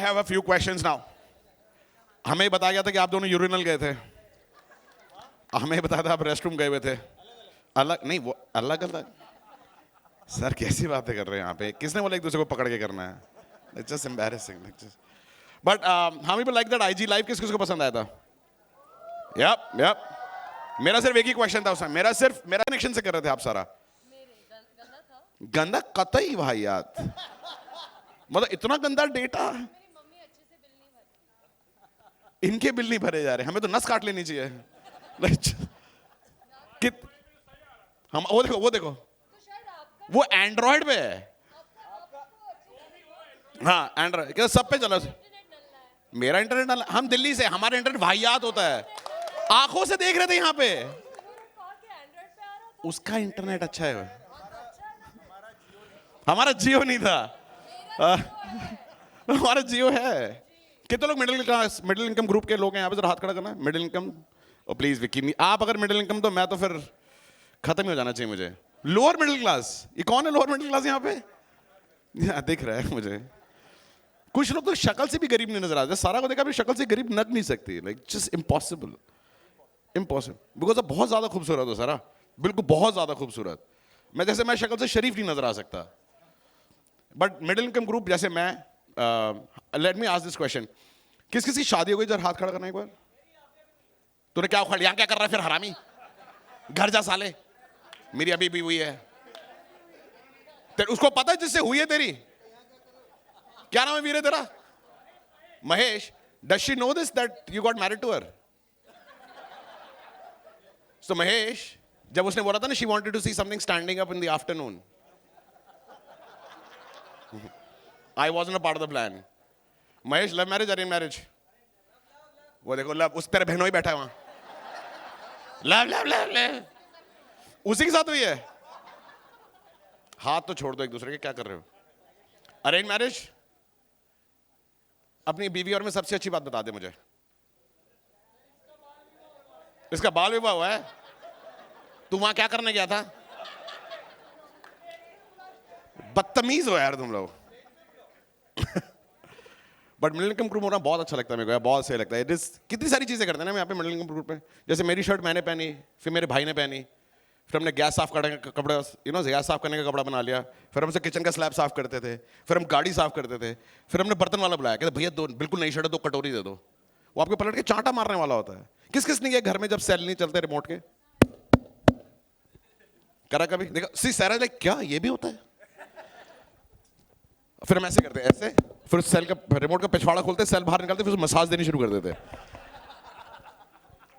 Have a few questions now. हमें बताया गया था कि आप दोनों यूरिनल गए थे. हमें बताया था आप रेस्टरूम गए हुए थे. अलग नहीं, वो अलग अलग. सर कैसी बातें कर रहे हैं यहाँ पे? किसने बोला एक दूसरे को पकड़ के करना है? It's just embarrassing. But how many people like that IG live? किस किसको पसंद आया था? Yup yup. मेरा सिर्फ एक ही क्वेश्चन था उसमें. मेरा कनेक्शन से कर रहे थे आप सारा. गंदा कतई भाई यार. मतलब इतना गंदा डेटा. इनके बिल नहीं भरे जा रहे. हमें तो नस काट लेनी चाहिए. कित हम वो देखो वो एंड्रॉइड पे है. हाँ एंड्रॉइड क्या सब पे चला. मेरा इंटरनेट हम दिल्ली से, हमारा इंटरनेट वाहियात होता है. आंखों से देख रहे थे यहाँ पे. उसका इंटरनेट अच्छा है. हमारा जियो नहीं था. हमारा जियो है. कितने लोग मिडिल इनकम ग्रुप के लोग हैं यहाँ पे? जरा हाथ खड़ा करना. Middle income. प्लीज विकी, आप अगर मिडिल इनकम तो मैं तो फिर खत्म ही हो जाना चाहिए मुझे. लोअर मिडिल क्लास, ये कौन है लोअर मिडिल क्लास यहाँ पे? दिख रहा है मुझे. कुछ लोग तो शक्ल से भी गरीब नहीं नजर आते. सारा को देखा भी शक्ल से गरीब नग नहीं सकती. Like just impossible. बिकॉज बहुत ज्यादा खूबसूरत हो सारा. बिल्कुल बहुत ज्यादा खूबसूरत. मैं शक्ल से शरीफ नहीं नजर आ सकता. बट मिडिल इनकम ग्रुप जैसे मैं, let me ask this question. किस किसी शादी हो गई? जरा हाथ खड़ा करना एक बार. तूने क्या उखाड़, यहाँ क्या कर रहा है फिर हरामी? घर जा साले. मेरी अभी भी हुई है. तेरे उसको पता है जिससे हुई है तेरी? क्या नाम है वीरे तेरा? Mahesh. Does she know this that you got married to her? So Mahesh, जब उसने बोला था ना she wanted to see something standing up in the afternoon, I wasn't a part of the plan. Mahesh, love marriage arrange marriage? वो देखो love, उस तेरे बहनों ही बैठा है वहां. लव लव लव लव उसी के साथ हुई है. हाथ तो छोड़ दो एक दूसरे के. क्या कर रहे हो? Arrange marriage. अपनी बीवी और में सबसे अच्छी बात बता दे मुझे. इसका बाल विवाह हुआ है. तू वहां क्या करने गया था? बदतमीज हो यार तुम लोग. बट मिडिल इनकम ग्रुप होना बहुत अच्छा लगता है मेरे को. बहुत सही लगता है. कितनी सारी चीजें करते हैं ना हम यहाँ पे मिडिल इनकम ग्रुप में. जैसे मेरी शर्ट मैंने पहनी, फिर मेरे भाई ने पहनी, फिर हमने गैस साफ करने का कपड़ा, गैस साफ करने का कपड़ा बना लिया. फिर हमसे किचन का स्लैब साफ करते थे. फिर हम गाड़ी साफ करते थे. फिर हमने बर्तन वाला बुलाया, कहते भैया दो बिल्कुल नई शर्ट है, 2 कटोरी दे दो. वो आपके पलट के चांटा मारने वाला होता है. किस किस ने किया घर में जब सेल नहीं चलते रिमोट के? करा कभी? देखा सी सारा लाइक क्या ये भी होता है. फिर हम ऐसे करते हैं, ऐसे. फिर सेल का रिमोट का पिछवाड़ा खोलते, सेल बाहर निकालते, फिर मसाज देनी शुरू कर देते.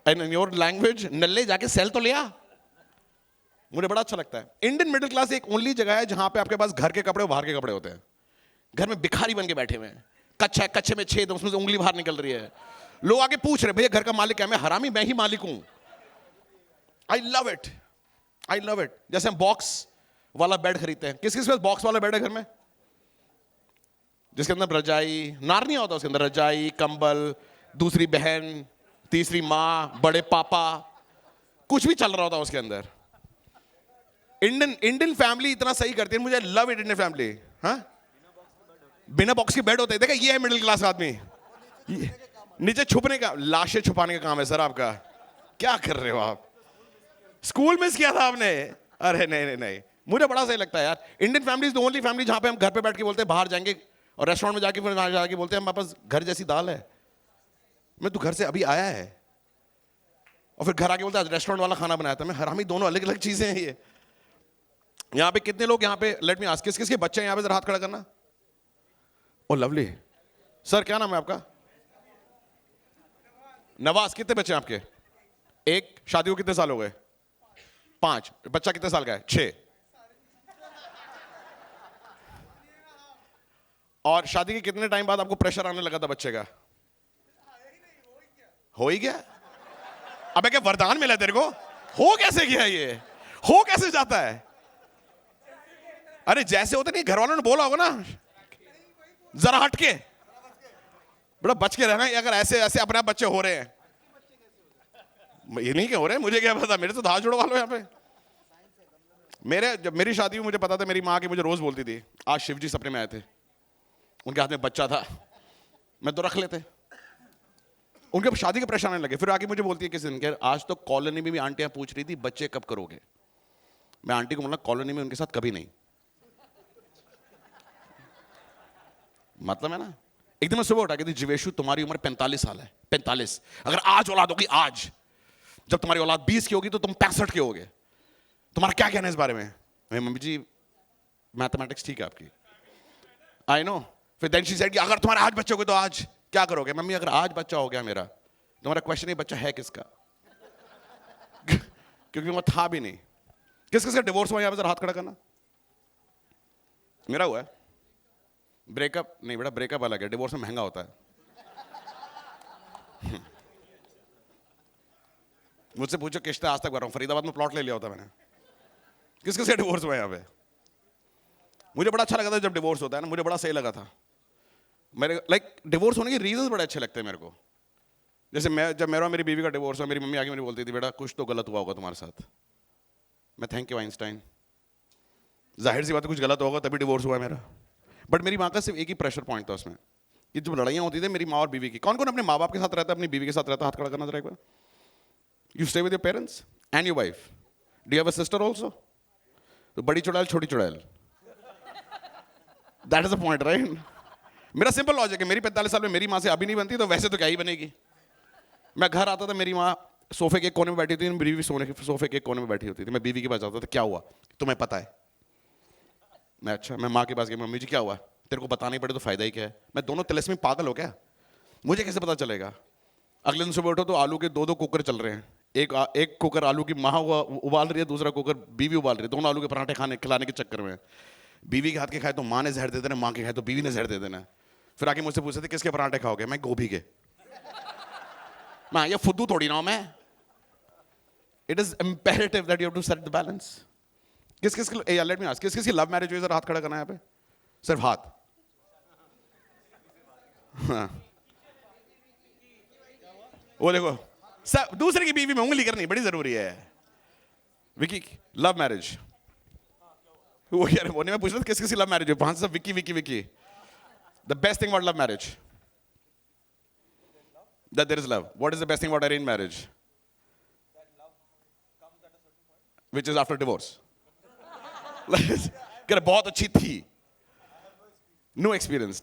एंड इन योर लैंग्वेज, नल्ले जाके सेल तो लिया. मुझे बड़ा अच्छा लगता है. इंडियन मिडिल क्लास एक ओनली जगह है जहां पे आपके पास घर के कपड़े और बाहर के कपड़े होते हैं. घर में भिखारी बन के बैठे हुए हैं. कच्चा है, कच्चे में छेद, उसमें से उंगली बाहर निकल रही है. लोग आके पूछ रहे भैया घर का मालिक है? मैं हरामी, मैं ही मालिक हूं. I love it. I love it. जैसे हम बॉक्स वाला बेड खरीदते हैं. किस किस के पास बॉक्स वाला बेड है घर में? जिसके अंदर रजाई, नारनिया होता है उसके अंदर, रजाई, कंबल, दूसरी बहन, तीसरी माँ, बड़े पापा, कुछ भी चल रहा होता है उसके अंदर. इंडियन फैमिली इतना सही करती है. मुझे लव इट इंडियन फैमिली. हाँ, बिना बॉक्स के बेड होते हैं. देखा ये है मिडिल क्लास आदमी. नीचे छुपने का, लाशें छुपाने का काम है सर आपका. क्या कर रहे हो आप? स्कूल मिस किया था आपने? अरे नहीं नहीं, मुझे बड़ा सही लगता है यार. Indian family is the only family जहां पे हम घर पे बैठ के बोलते हैं बाहर जाएंगे, और रेस्टोरेंट में जाके फिर वहां जाके बोलते हैं हमारे पास घर जैसी दाल है. मैं तू घर से अभी आया है, और फिर घर आके बोलता है रेस्टोरेंट वाला खाना बनाया था. मैं हरामी, दोनों अलग अलग चीजें हैं ये. यहाँ पे कितने लोग यहाँ पे, लेट मी आस्क, किस किसके बच्चे हैं यहाँ पे? जरा हाथ खड़ा करना. Oh lovely. सर क्या नाम है आपका? नवाज. कितने बच्चे हैं आपके? एक. शादी को कितने साल हो गए? 5. बच्चा कितने साल का है? 6. और शादी के कितने टाइम बाद आपको प्रेशर आने लगा था बच्चे का? हो ही गया. अबे क्या वरदान मिला तेरे को? हो कैसे गया ये? हो कैसे जाता है? अरे जैसे होते नहीं, घर वालों ने बोला होगा ना जरा हटके, बड़ा बच के रहना. अगर ऐसे ऐसे अपने आप बच्चे हो रहे हैं, ये नहीं क्या हो रहे हैं, मुझे क्या पता. मेरे तो हाथ जुड़वा लो यहाँ पे. जब मेरी शादी हुई मुझे पता था, मेरी माँ की मुझे रोज बोलती थी आज शिव जी सपने में आए थे, उनके हाथ में बच्चा था. मैं तो रख लेते। उनके शादी के प्रेशर आने लगे। फिर आके मुझे बोलती है किसी दिन कि आज तो कॉलोनी में भी आंटियां पूछ रही थी बच्चे कब करोगे। मैं आंटी को बोला कॉलोनी में उनके साथ कभी नहीं। मतलब है ना। एक दिन मैं सुबह उठा के थी, जीवेशु तुम्हारी उम्र 45 साल है, 45। अगर आज औलाद होगी, आज जब तुम्हारी औलाद 20 की होगी तो तुम 65 के होगे, तुम्हारा क्या कहना है इस बारे में? मैं मम्मी जी मैथमेटिक्स ठीक है आपकी, आई नो। फिर देन शी सेड कि अगर तुम्हारे आज बच्चे होगे तो आज क्या करोगे? मम्मी अगर आज बच्चा हो गया मेरा, तुम्हारा क्वेश्चन है बच्चा है किसका? क्योंकि वो था भी नहीं। किस किस का डिवोर्स हुआ? यहां पर हाथ खड़ा करना। मेरा हुआ है। ब्रेकअप नहीं बेटा, ब्रेकअप अलग है, डिवोर्स में महंगा होता है। मुझसे पूछो किश्ते आज तक भर रहा हूं, फरीदाबाद में प्लॉट ले लिया होता मैंने। किस किस का डिवोर्स हुआ यहाँ पे? मुझे बड़ा अच्छा लगा था जब डिवोर्स होता है ना, मुझे बड़ा सही लगा था। मेरे लाइक डिवोर्स होने के रीजंस बड़े अच्छे लगते हैं मेरे को। जैसे मैं जब मेरा मेरी बीवी का डिवोर्स हुआ, मेरी मम्मी आके मुझे बोलती थी बेटा कुछ तो गलत हुआ होगा तुम्हारे साथ। मैं थैंक यू आइंस्टाइन, जाहिर सी बात है कुछ गलत होगा तभी डिवोर्स हुआ है मेरा। बट मेरी माँ का सिर्फ एक ही प्रेशर पॉइंट था उसमें कि जब लड़ाइयाँ होती थी मेरी माँ और बीवी की। कौन कौन अपने माँ बाप के साथ रहता है, अपनी बीवी के साथ रहता है? हाथ खड़ा करना जरा एक बार। You stay with your parents and your wife. Do you have a sister also? तो बड़ी चुड़ैल छोटी चुड़ैल, that is the point right. मेरा सिंपल लॉजिक है, मेरी 45 साल में मेरी माँ से अभी नहीं बनती तो वैसे तो क्या ही बनेगी। मैं घर आता था, मेरी माँ सोफे के एक कोने में बैठी थी, बीवी सोफे के एक कोने में बैठी होती थी। मैं बीवी के पास जाता था, क्या हुआ तुम्हें पता है? मैं अच्छा, मैं माँ के पास गया, मम्मी जी क्या हुआ? तेरे को बताना ही पड़े तो फायदा ही क्या है? मैं दोनों तिलस्मी पागल हो क्या? मुझे कैसे पता चलेगा? अगले दिन सुबह उठो तो आलू के दो कुकर चल रहे हैं। एक कुकर आलू की माँ उबाल रही है, दूसरा कुकर बीवी उबाल रही है। दोनों आलू के पराठे खिलाने के चक्कर में बीवी के हाथ के खाए तो माँ ने जहर दे देना, माँ के खाए तो बीवी ने जहर दे देना। फिर आके मुझसे पूछते थे किसके पराठे खाओगे? मैं गोभी के। मैं ये फुद्दू थोड़ी ना हूं मैं। It is imperative that you have to set the balance. किस किस की लेट मी आस्क, किस किस की लव मैरिज हुई? जरा हाथ खड़ा करना है यहाँ पे, सिर्फ हाथ। हाँ। वो देखो सब दूसरे की बीवी में उंगली करनी बड़ी जरूरी है। विकी लव मैरिज, वो यार वो नहीं, मैं पूछ रहा था किस किस की लव मैरिज हुई? पांच सब Vicky Vicky Vicky. The best thing about love marriage that there is love. What is the best thing about arrange marriage? Which is after divorce. बहुत अच्छी थी, no experience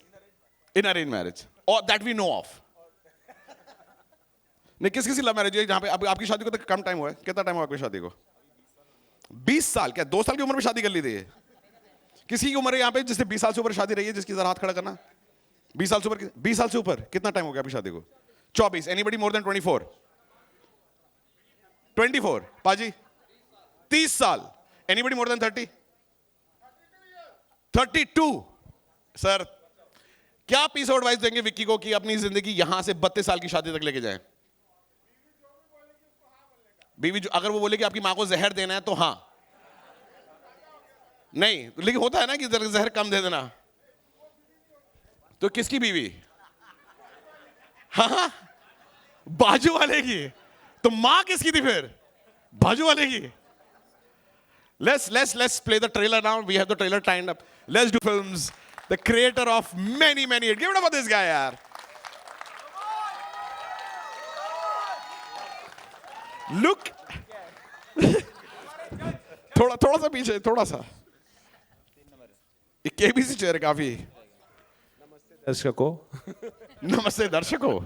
in arrange marriage और दैट वी नो ऑफ। नहीं किस किसी love marriage है जहां पे आपकी शादी को तो कम टाइम हुआ है? कितना टाइम हुआ आपकी शादी को? 20 साल। क्या 2 साल की उम्र में शादी कर ली थी? किसी की उम्र है यहाँ पे जिससे 20 साल से ऊपर शादी रही है? जिसकी जरा हाथ खड़ा करना। 20 साल से ऊपर, 20 साल से ऊपर कितना टाइम हो गया आपकी शादी को? 24। Anybody more than 24? 24 पाजी 30 साल। Anybody more than 30? 32। सर क्या पीस ऑफ एडवाइस देंगे विक्की को कि अपनी जिंदगी यहां से 32 साल की शादी तक लेके जाए? बीवी जो अगर वो बोले कि आपकी मां को जहर देना है तो हाँ, नहीं लेकिन होता है ना कि जहर कम दे देना। तो किसकी बीवी? हाँ बाजू वाले की। तो मां किसकी थी फिर? बाजू वाले की। Let's play the trailer now. We have the trailer timed up. Let's do films. The creator of many hits. Give it up for this guy, yaar. Look. थोड़ा सा पीछे, थोड़ा सा। एक केबीसी चेयर काफी। नमस्ते दर्शकों.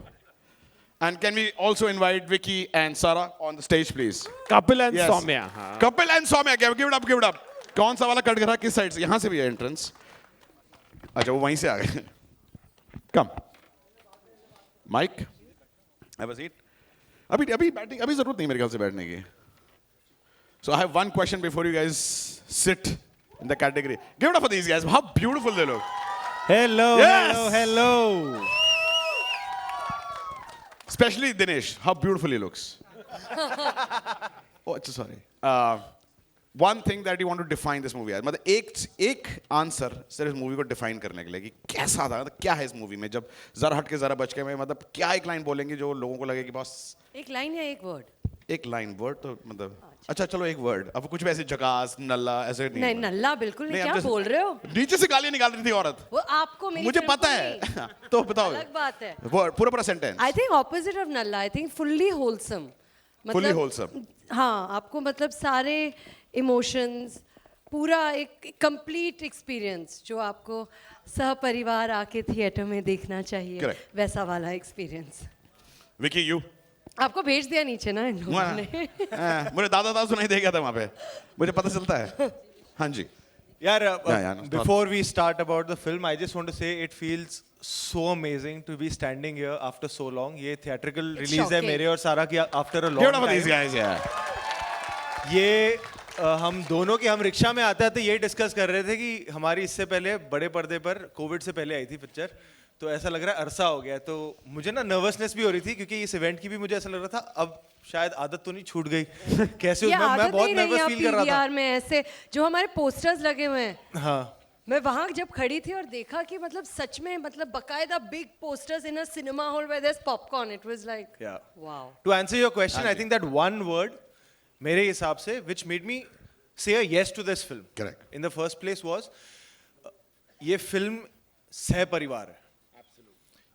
And can we also invite Vicky and Sarah on the stage, please? Kapil and Yes. Soumya. Kapil and Soumya, give it up, give it up. कौन सा वाला कट रहा? किस साइड से? यहाँ से भी है एंट्रेंस। अच्छा वो वहीं से आ गए। कम माइक, हैव अ सीट। अभी बैटिंग अभी जरूरत नहीं मेरे ख्याल से बैठने की। So I have one question before you guys sit in the category. Give it up for these guys. How beautiful they look. Hello, Yes. hello. Especially Dinesh, how beautiful he looks. Oh, it's sorry. One thing that you want to define this movie as, मतलब एक answer sir इस movie को define करने के लिए कि कैसा था, मतलब क्या है इस मूवी में? जब जरा हट के जरा बच के में, मतलब क्या एक लाइन बोलेंगे जो लोगों को लगे कि बस एक लाइन या एक वर्ड? एक लाइन वर्ड तो मतलब अच्छा चलो एक वर्ड, अब कुछ भी ऐसे जकास नल्ला ऐसे नहीं। नहीं नल्ला बिल्कुल नहीं, क्या बोल रहे हो? नीचे से गालियां निकाल रही थी औरत। वो आपको मेरी मुझे फिल्म पता को है। नहीं। तो बताओ। अलग बात है। वर्ड पूरा sentence. I think opposite of नल्ला, I think fully wholesome. Fully wholesome। हाँ, आपको मतलब सारे इमोशंस, पूरा एक कंप्लीट एक्सपीरियंस जो आपको सहपरिवार आके थिएटर में देखना चाहिए। Correct। वैसा वाला एक्सपीरियंस। विकी यू। आपको भेज दिया नीचे ना इन लोगों ने। मुझे दादा सुनाई दे गया था वहाँ पे, मुझे पता चलता है। हाँ जी। Yeah, before we start about the film, I just want to say it feels so amazing to be standing here after so long. ये theatrical It's release है shocking। मेरे और सारा की after a long Give it up for these time। guys, yeah। ये हम दोनों के हम रिक्शा में आते आते ये डिस्कस कर रहे थे कि हमारी इससे पहले बड़े पर्दे पर कोविड से पहले आई थी पिक्चर, तो ऐसा लग रहा है अरसा हो गया। तो मुझे ना नर्वसनेस भी हो रही थी क्योंकि इस इवेंट की भी मुझे ऐसा लग रहा था अब शायद आदत तो नहीं छूट गई कैसे ये मैं आदत बहुत नहीं नर्वस रही फील कर रहा था। PVR में ऐसे जो हमारे पोस्टर्स लगे हुए हैं। हाँ, मैं वहां जब खड़ी थी और देखा कि मतलब सच में मतलब बकायदा big posters in a cinema hall where there is popcorn, it was like Yeah. Wow. To answer your question, I think that one word, मेरे हिसाब से, which made me say a yes to this film. Correct. In the first place was, ये film सह परिवार है।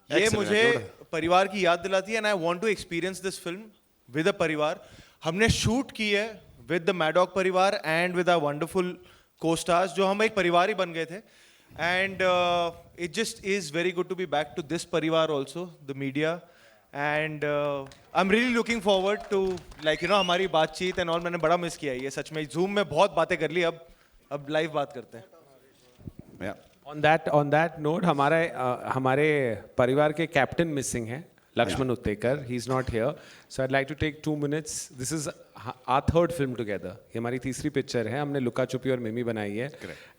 ये Excellent, मुझे good। परिवार की याद दिलाती है, and I want to experience this film with a परिवार। हमने शूट की है with the Maddock परिवार and with our wonderful co-stars, जो हम एक परिवार ही बन गए थे। And it just is very good to be back to this परिवार also, the media. And I'm really looking forward to, like you know, हमारी बातचीत and all मैंने बड़ा मिस किया है ये सच में। Zoom में बहुत बातें कर ली, अब लाइव बात करते हैं। Yeah। On that note, हमारे परिवार के कैप्टन मिसिंग हैं, Laxman Utekar. He is not here, so I'd like to take 2 minutes. This is our third film together. ये हमारी तीसरी पिक्चर है, हमने लुका छुपी और मिमी बनाई है।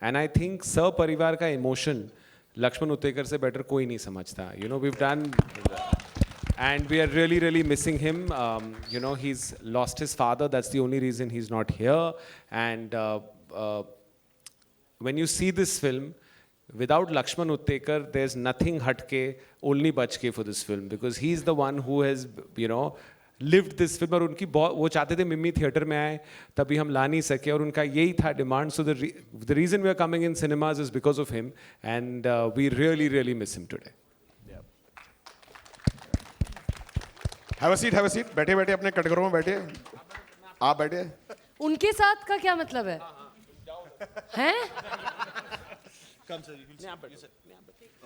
एंड आई थिंक परिवार का इमोशन लक्ष्मण उत्तेकर से बेटर कोई नहीं समझता। You know, we've done and we are really really missing him. You know, he's lost his father, that's the only reason he's not here. And when you see this film without Lakshman Uttekar, there's nothing hatke, only bachke for this film, because he's the one who has, you know, lived this film. और उनकी बहुत वो चाहते थे मिमी theatre में आए, तभी हम ला नहीं सके, और उनका यही था demand. So the reason we are coming in cinemas is because of him, and we really really miss him today. Have a seat, have a seat. बैठे बैठे अपने कटघरों में बैठे, आप बैठे। उनके साथ का क्या मतलब है? हैं?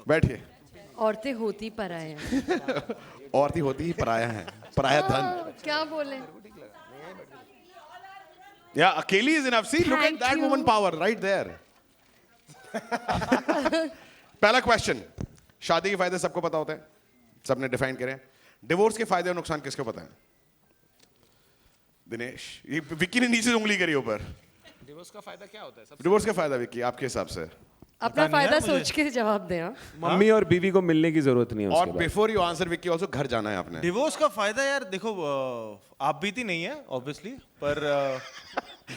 बैठिए। औरतें होती पराया हैं। औरतें होती ही पराया हैं, पराया धन। हाँ, क्या बोले? Yeah, अकेली is enough. See, look at Thank that you. woman power right there. पहला क्वेश्चन, शादी के फायदे सबको पता होते हैं, सबने डिफाइन करे। डिवोर्स के फायदे और नुकसान किसको पता है? दिनेश, ये विक्की ने नीचे से उंगली करी ऊपर। डिवोर्स का फायदा क्या होता है? डिवोर्स का फायदा विक्की आपके हिसाब से? अपना फायदा सोच के जवाब दें। हाँ? मम्मी और बीवी को मिलने की जरूरत नहीं है और उसके बाद। Before you answer Vicky also घर जाना है आपने। डिवोर्स का फायदा यार देखो, आप बीती नहीं है ऑब्वियसली, पर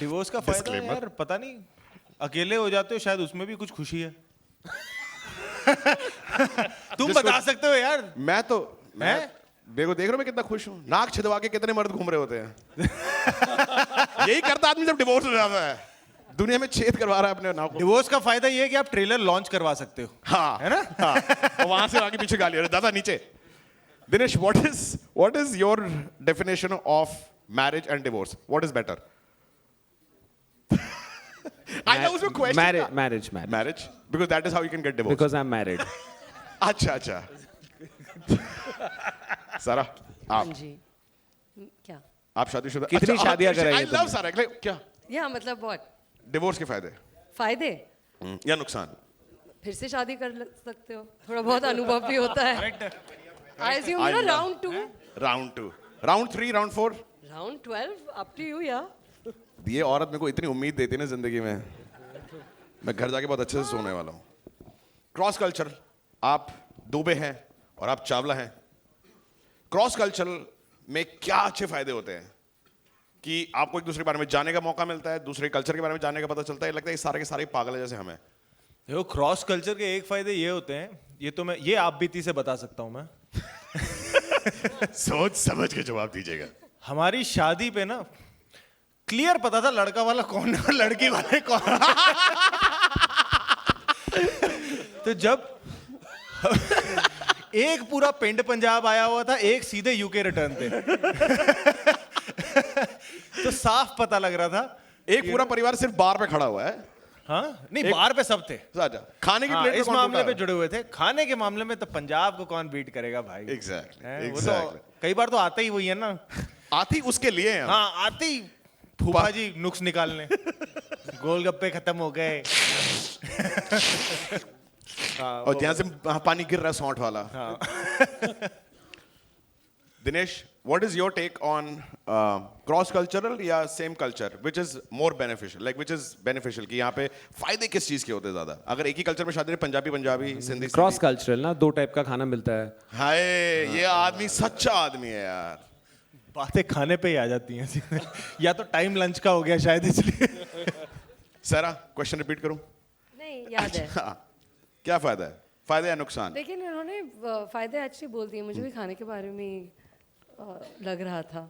डिवोर्स का फायदा Disclaimer। यार पता नहीं, अकेले हो जाते हो शायद उसमें भी कुछ खुशी है। तुम बता सकते हो यार। मैं देखो देख रहे हो मैं कितना खुश हूँ। नाक छिदवा के कितने मर्द घूम रहे होते हैं। यही करता आदमी जब डिवोर्स हो जाता है, दुनिया में छेद करवा रहा है अपने नाक को। डिवोर्स का फायदा ये है कि आप ट्रेलर लॉन्च करवा सकते हो। हाँ है ना? हाँ। और वहां से आगे पीछे गाली, अरे दादा नीचे। Dinesh, what is your definition of marriage and divorce? What is better? I know उसमें question था। Marriage, because that is how you can get divorced. Because I'm married. अच्छा। सारा, आप जी। क्या? आप शादीशुदा? कितनी शादियां कराई I हैं love सारा। क्या? या मतलब what? डिवोर्स के फायदे फायदे? या नुकसान? फिर से शादी कर सकते हो, थोड़ा बहुत अनुभव भी होता है। I assume I ना love- round 2, round 2, round 3, round 4। round 12, up to you या? ये औरत मेरे को इतनी उम्मीद देती है ना जिंदगी में, मैं घर जाके बहुत अच्छे से सोने वाला हूँ। क्रॉस कल्चर, आप दुबे हैं और आप चावला हैं। क्रॉस कल्चर में क्या अच्छे फायदे होते हैं कि आपको एक दूसरे के बारे में जानने का मौका मिलता है, दूसरे कल्चर के बारे में जानने का पता चलता है। लगता है ये सारे के सारे पागल है जैसे हमें। देखो, क्रॉस कल्चर के एक फायदे ये होते हैं, ये आप बीती से बता सकता हूँ मैं। सोच समझ के जवाब दीजिएगा। हमारी शादी पे ना क्लियर पता था लड़का वाला कौन है और लड़की वाले कौन है। तो जब एक पूरा पिंड पंजाब आया हुआ था, एक सीधे यूके रिटर्न थे। तो साफ पता लग रहा था। एक पूरा परिवार सिर्फ बार पे खड़ा हुआ है। हाँ नहीं, बाहर पे सब थे। अच्छा, खाने की हाँ, प्लेट इस मामले पे जुड़े हुए थे। खाने के मामले में तो पंजाब को कौन बीट करेगा भाई। एग्जैक्टली वो तो कई बार तो आता ही वही है ना। आती उसके लिए हैं हम। हाँ, आते ही फूफा जी नुक्स निकालने। गोलगप्पे खत्म हो गए। और जहां से पानी गिर रहा है सौंठ वाला। Dinesh, what is your take on cross cultural या same culture which is more beneficial, like which is beneficial कि यहाँ पे फायदे किस चीज के होते हैं ज्यादा? अगर एक ही कल्चर में शादी है, पंजाबी पंजाबी, सिंधी क्रॉस कल्चरल ना, 2 टाइप का खाना मिलता है। हाय, ये आदमी सच्चा आदमी है यार। बातें खाने पे ही आ जाती हैं। या तो टाइम लंच का हो गया शायद, इसलिए। सारा क्वेश्चन रिपीट करूं? नहीं, याद है। हाँ, क्या फायदा है? फायदे या नुकसान? लेकिन इन्होंने फायदे एक्चुअली बोल दिए। मुझे भी खाने के बारे में लग रहा था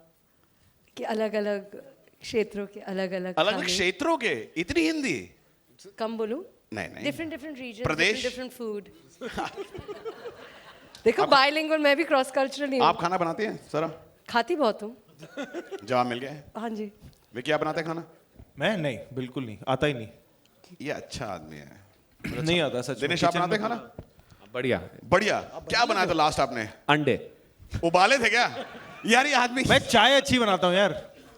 कि अलग अलग क्षेत्रों के अलग अलग अलग अलग क्षेत्रों के, इतनी हिंदी? कम बोलूं? नहीं डिफरेंट डिफरेंट रीजन, प्रदेश? Different food. देखो, बायलिंगुअल, मैं भी क्रॉस कल्चरल ही हूँ। आप खाना बनाती हैं सारा? खाती बहुत हूँ। जवाब मिल गया है। हाँ जी। वे क्या बनाते हैं खाना? मैं नहीं, बिल्कुल नहीं, आता ही नहीं। ये अच्छा आदमी है। नहीं आता सच में। दिनेश, आप किचन बनाते हैं में- खाना? बढ़िया। बढ़िया। क्या बनाया था लास्ट आपने? अंडे। उबाले थे क्या? यार ये आदमी। मैं चाय अच्छी बनाता हूँ यार,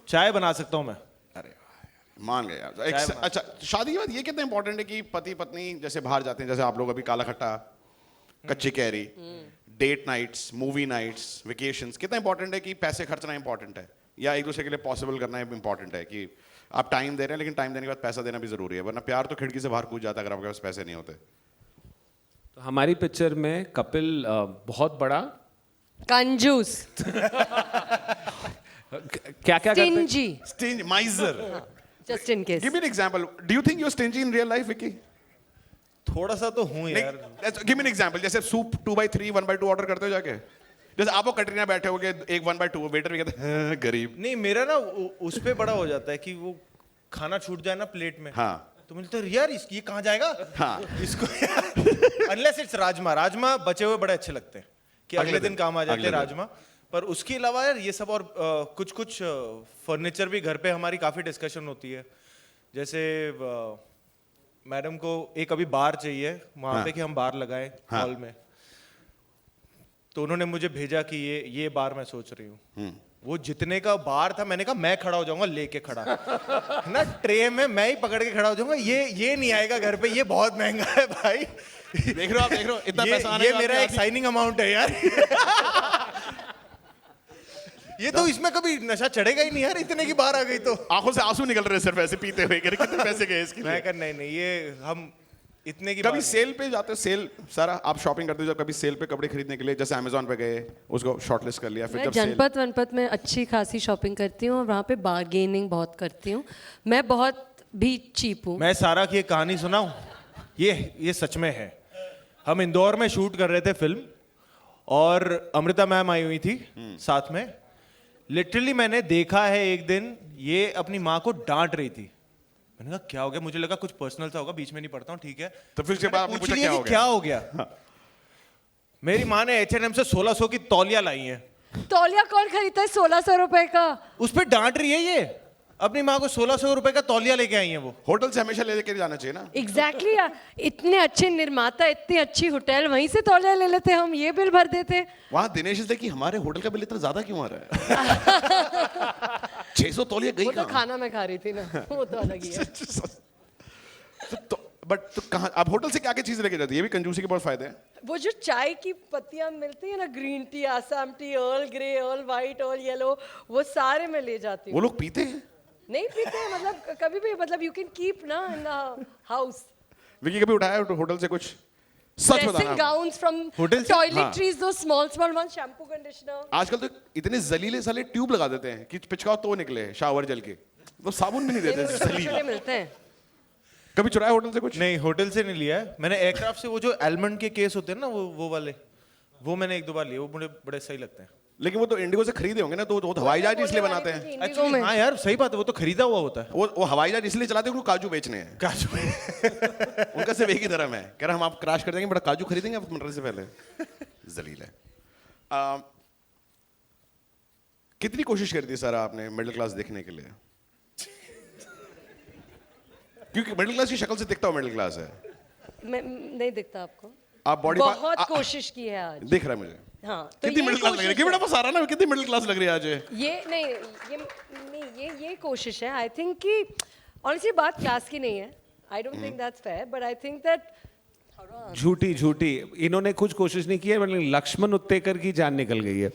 चाय बना सकता हूँ मैं। अरे वाह, मान गए यार। अच्छा, शादी के बाद ये कितना इंपॉर्टेंट है कि पति पत्नी जैसे बाहर जाते हैं, जैसे आप लोग अभी काला खट्टा, कच्ची कैरी, date nights, movie nights, vacations, कितना इंपॉर्टेंट है कि पैसे खर्चना इंपॉर्टेंट है या एक दूसरे के लिए पॉसिबल करना इंपॉर्टेंट है कि आप टाइम दे रहे हैं, लेकिन टाइम देने के बाद पैसा देना भी जरूरी है, वरना प्यार तो खिड़की से बाहर कूद जाता है अगर आपके पास पैसे नहीं होते। तो हमारी पिक्चर में कपिल बहुत बड़ा कंजूस, क्या क्या करते हैं? Stingy, Stingy, miser. Just in case. Give me an example. Do you think you're stingy in real life, Vicky? थोड़ा सा तो हूँ यार। Give me an example. जैसे सूप 2/3, 1/2 ऑर्डर करते हो जाके? जैसे आप वो कटरीना बैठे होगे, एक 1/2, वेटर भी कहते हैं गरीब। नहीं, मेरा ना उस पे बड़ा हो जाता है कि वो खाना छूट जाए ना प्लेट में। हाँ। तो मुझे तो यार ये कहाँ जाएगा? हाँ। इसको अनलेस इट्स राजमा बचे हुए बड़े अच्छे लगते हैं कि अगले दिन काम आ जाते हैं राजमा। पर उसके अलावा यार ये सब और कुछ फर्नीचर भी घर पे हमारी काफी डिस्कशन होती है। जैसे मैडम को एक अभी बार चाहिए वहां पे कि हम बार लगाएं हॉल में। तो उन्होंने मुझे भेजा कि ये बार मैं सोच रही हूँ। वो जितने का बार था, मैंने कहा मैं खड़ा हो जाऊंगा लेके खड़ा ना, ट्रे में मैं ही पकड़ के खड़ा हो जाऊंगा। ये नहीं आएगा घर पे, ये बहुत महंगा है भाई। देख रहे हो आप, देख रहे हो इतना पैसा आने ये का मेरा एक आदमी- साइनिंग अमाउंट है यार। ये तो इसमें कभी नशा चढ़ेगा ही नहीं यार, इतने की बार आ गई तो। आंखों से आंसू निकल रहे सिर्फ ऐसे पीते हुए, कितने पैसे गए इसके लिए? मैं कर नहीं, ये हम इतने की कभी बात सेल पे जाते हो? सेल, सारा आप शॉपिंग करते हो जब कभी सेल पे कपड़े खरीदने के लिए, जैसे अमेज़न पे गए, उसको शॉर्टलिस्ट कर लिया, फिर मैं जब सेल जनपद वनपद में अच्छी खासी शॉपिंग करती हूँ और वहाँ पे बार्गेनिंग बहुत करती हूँ। मैं बहुत भी चीप हूँ। मैं सारा की एक कहानी सुनाऊं? ये सच में है। हम इंदौर में शूट कर रहे थे फिल्म और अमृता मैम आई हुई थी साथ में। लिटरली मैंने देखा है एक दिन ये अपनी माँ को डांट रही थी। मैंने कहा क्या हो गया? मुझे लगा कुछ पर्सनल सा होगा, बीच में नहीं पढ़ता हूँ, ठीक है। तो फिर उसके बाद आपने पूछ पूछा लिया क्या कि हो गया? क्या हो गया? मेरी माँ ने H&M से 1600 की तौलिया लाई है। तौलिया कौन खरीदता है 1600 रुपए का? उस पर डांट रही है ये। अपनी माँ को 1600 रुपए का तौलिया लेके आई है वो। होटल से हमेशा लेके जाना चाहिए ना। एग्जैक्टली इतने अच्छे निर्माता, इतनी अच्छी होटल, वहीं से तौलिया ले लेते, हम ये बिल भर देते। वहां दिनेश से कि हमारे होटल का बिल इतना ज्यादा क्यों आ रहा है? 600 तौलिया गई वो तो कहाँ? खाना मैं खा रही थी ना, वो तो अलग ही है। बट तो कहाँ आप होटल से क्या क्या चीज लेके जाती है? ये भी कंजूसी के बहुत फायदे हैं। वो जो चाय की पत्तियां मिलती है ना, green tea, Assam T, earl grey, earl white, earl yellow, वो सारे मैं ले जाती वो हूँ। लोग पीते हैं? नहीं पीते हैं, मतलब कभी भी, मतलब यू कैन कीप ना इन द हाउस। विकी कभी उठाया होटल से कुछ? सच ड्रेसिंग बताना। गाउन्स फ्रॉम होटल से? टॉयलेटरीज, दो स्मॉल वन, शैम्पू, कंडीशनर। आजकल तो इतने जलीले साले ट्यूब लगा देते हैं कि पिचकाओ तो निकले शावर जल के, तो साबुन भी नहीं देते जलील। छोटे मिलते हैं। कभी चुराया होटल से कुछ? नहीं, होटल से नहीं लिया है मैंने। एयरक्राफ्ट से वो जो एलमंड के केस होते हैं ना, वो वाले, वो मैंने 1-2 बार लिए। वो मुझे बड़े सही लगते हैं। लेकिन वो तो इंडिगो से खरीदे होंगे ना, तो वो हवाई जहाज इसलिए बनाते हैं। इंडिगो Actually, में हाँ यार सही बात है, वो तो खरीदा हुआ होता है। वो हवाई जहाज इसलिए चलाते हैं, उनको काजू बेचने हैं। काजू उनका सिर्फ एक ही धर्म है, कह रहा हम आप क्रैश कर देंगे बट काजू खरीदेंगे आप मरने से पहले। जलील है। कितनी कोशिश करी थी सर आपने मिडिल क्लास देखने के लिए? क्योंकि मिडिल क्लास की शक्ल से दिखता हो मिडिल क्लास है। मैं नहीं दिखता आपको? आप बॉडी बहुत कोशिश की है आज। दिख रहा है मुझे। हाँ, तो कितनी ये मिडिल क्लास लग रही है, कोशिश कि बड़ा बसा रहा ना, कितनी मिडिल क्लास लग रही है आज ये। ये कोशिश है। आई थिंक कि ऑनेस्टली बात क्लास की नहीं है। I don't think that's fair, but I think that झूठी इन्होंने कुछ कोशिश नहीं की है, मतलब लक्ष्मण उत्तेकर की जान निकल गई है।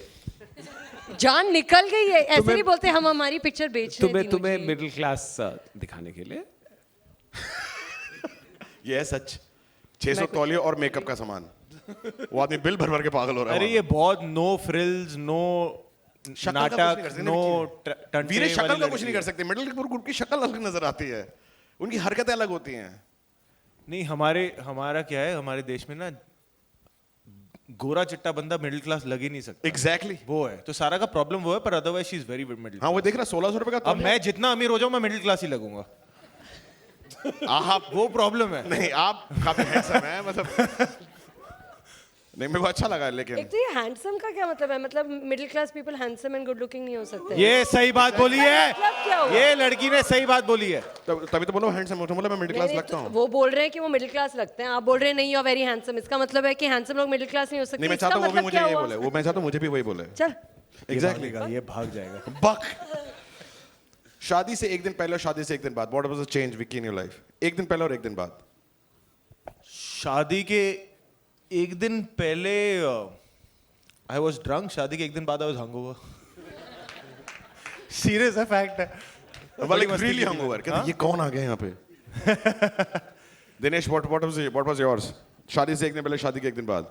जान निकल गई है, ऐसे नहीं बोलते हम हमारी पिक्चर बेच रहे हैं। तुम्हें मिडिल क्लास दिखाने के लिए ये है सच। 600 तौलिए और मेकअप का सामान, वो आदमी बिल भर भर के पागल हो रहा है। अरे ये बहुत नो फ्रिल्स, नो नाटक, नो वीरे शक्ल का कुछ नहीं कर सकते। मिडिल ग्रुप की शक्ल अलग नजर आती है, उनकी हरकतें अलग होती हैं। नहीं, हमारा क्या है, हमारे देश में ना गोरा चिट्टा बंदा मिडिल क्लास लग ही नहीं सकता। एग्जैक्टली वो है तो सारा का प्रॉब्लम वो है, पर otherwise she is very middle. हाँ वो देख रहा 1600 रुपए का। अब मैं जितना अमीर हो जाऊं मैं मिडिल क्लास ही लगूंगा। आप वो प्रॉब्लम है। नहीं, आप काफी हैंडसम हैं, मतलब नहीं मेरे को अच्छा लगा। लेकिन एक तो ये हैंडसम का क्या मतलब है? मतलब middle class people handsome and good looking नहीं हो सकते? ये सही बात बोली मतलब क्या है, हुआ? ये लड़की ने सही बात बोली है। तभी तो बोलो हैंडसम, बोला मैं मिडिल क्लास नहीं, लगता हूँ। वो बोल रहे हैं कि वो मिडिल क्लास लगते हैं, आप बोल रहे हैं नहीं, यू आर वेरी हैंडसम। इसका मतलब है कि हैंडसम लोग मिडिल क्लास नहीं हो सकते? नहीं मैं इसका चाहता हूँ वो भी मतलब मुझे क्या ये हुआ? बोले, वो मैं चाहता हूँ मुझे भी वही बोले। चल एग्जैक्टली। ये भाग जाएगा। बक। शादी से एक दिन पहले और शादी से एक दिन बाद, what was the change Vicky in your life? एक दिन पहले और एक दिन बाद। शादी के एक दिन पहले आई वॉज ड्रंक, शादी के एक दिन बाद आई वॉज हंगओवर। सीरियस है, फैक्ट है। Like really hungover. कहते ये कौन आ गया यहाँ पे? Dinesh, what was yours? शादी से एक दिन पहले, शादी के एक दिन बाद।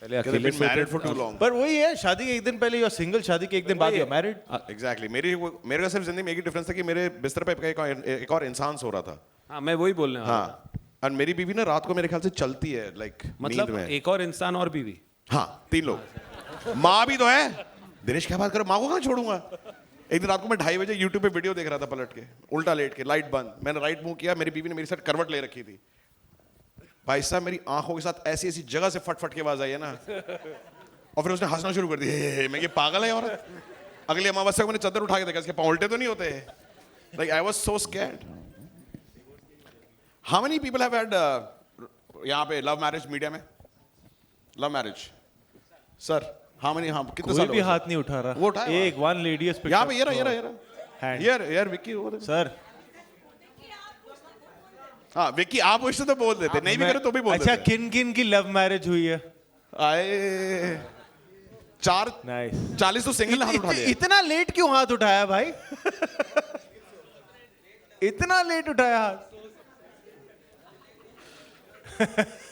पहले They've अकेले been married for too long. पर वही है, शादी के एक दिन पहले यू आर सिंगल, शादी के एक दिन बाद यू आर मैरिड। Exactly. मेरे का सिर्फ जिंदगी में एक ही डिफरेंस था कि मेरे बिस्तर पे एक और इंसान सो रहा था। हाँ मैं वही बोलने वाला था। हाँ, और मेरी बीवी ना रात को मेरे ख्याल से चलती है, लाइक मतलब नींद में। एक और इंसान और बीवी। हाँ 3 लोग। माँ भी तो है। दिनेश क्या बात करो, माँ को कहाँ छोड़ूंगा? एक दिन रात को मैं 2:30 बजे यूट्यूब पे वीडियो देख रहा था, पलट के उल्टा लेट के, लाइट बंद, मैंने राइट मुंह किया, मेरी बीवी ने मेरी साथ करवट ले रखी थी। भाई साहब मेरी आंखों के साथ ऐसी ऐसी जगह से फट फट के आवाज आई है ना, और फिर उसने हंसना शुरू कर दिया। मैं ये पागल है औरत। अगली अमावस्या को मैंने चादर उठा के देखा, इसके पाँव उल्टे तो नहीं होते? Like I was so scared. How many people have had यहाँ पे लव मैरिज मीडिया में? Love marriage sir, how many? हाँ कितने कोई साल भी हाथ नहीं उठा रहा। वो उठाया। एक वन लेडी इज यहाँ पे ये रहा Hand. यार विक्की वो देखो। सर हाँ विक्की, आप उससे तो बोल देते, नहीं भी करे तो भी बोल अच्छा, देते। किन किन की लव मैरिज हुई है? आए 40 तो सिंगल ने हाथ उठा लिया। इतना लेट क्यों हाथ उठाया भाई? इतना लेट उठाया हाथ?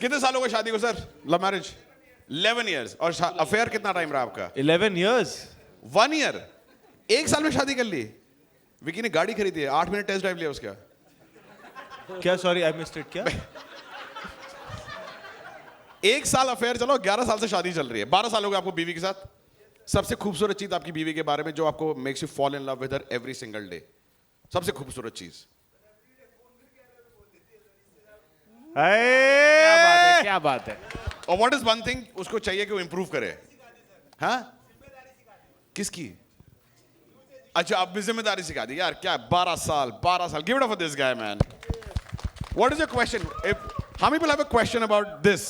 कितने साल हो गए शादी को सर? Love marriage 11 years. और अफेयर कितना टाइम रहा आपका? 11 years। 1 ईयर। 1 साल में शादी कर ली। विकी ने गाड़ी खरीदी है, 8 मिनट टेस्ट ड्राइव लिया उसका। क्या? Sorry I missed it. क्या? 1 साल अफेयर चलो, 11 साल से शादी चल रही है, 12 साल हो गए आपको बीवी के साथ। सबसे खूबसूरत चीज आपकी बीवी के बारे में जो आपको makes you fall in love with her every single day, सबसे खूबसूरत चीज? क्या बात है? और व्हाट इज वन थिंग उसको चाहिए कि वो इंप्रूव करे? हाँ किसकी? अच्छा आप भी जिम्मेदारी सिखा दी यार। क्या 12 साल? Give it up for this guy man. What is your question? How many people have a question about this?